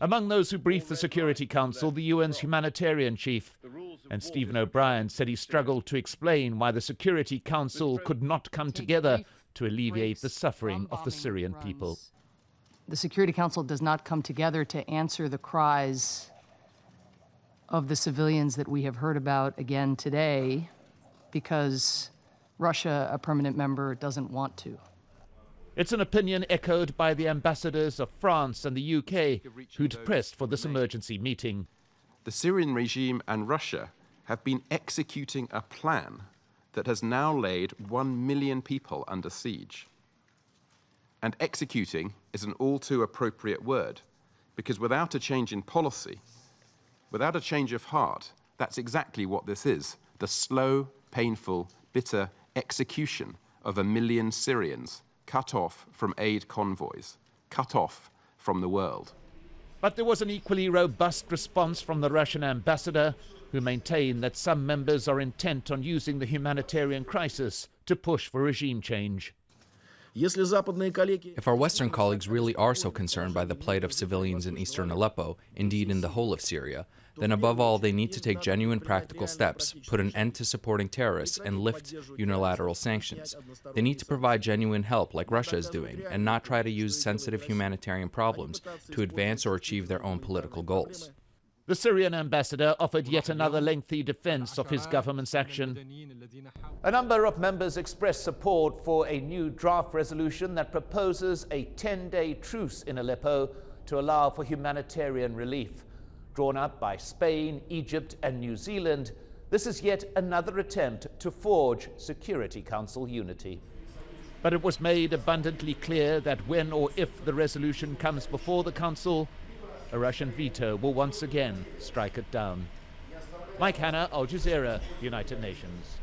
Among those who briefed the Security Council, the UN's humanitarian chief. And Stephen O'Brien said he struggled to explain why the Security Council could not come together to alleviate the suffering of the Syrian people. The Security Council does not come together to answer the cries of the civilians that we have heard about again today because Russia, a permanent member, doesn't want to. It's an opinion echoed by the ambassadors of France and the UK who'd pressed for this emergency meeting. The Syrian regime and Russia have been executing a plan that has now laid 1 million people under siege. And executing is an all too appropriate word, because without a change in policy, without a change of heart, that's exactly what this is, the slow, painful, bitter execution of 1 million Syrians cut off from aid convoys, cut off from the world. But there was an equally robust response from the Russian ambassador, who maintained that some members are intent on using the humanitarian crisis to push for regime change. If our Western colleagues really are so concerned by the plight of civilians in eastern Aleppo, indeed in the whole of Syria, then above all they need to take genuine practical steps, put an end to supporting terrorists, and lift unilateral sanctions. They need to provide genuine help like Russia is doing, and not try to use sensitive humanitarian problems to advance or achieve their own political goals. The Syrian ambassador offered yet another lengthy defense of his government's action. A number of members expressed support for a new draft resolution that proposes a 10-day truce in Aleppo to allow for humanitarian relief. Drawn up by Spain, Egypt, and New Zealand, this is yet another attempt to forge Security Council unity. But it was made abundantly clear that when or if the resolution comes before the Council, a Russian veto will once again strike it down. Mike Hanna, Al Jazeera, United Nations.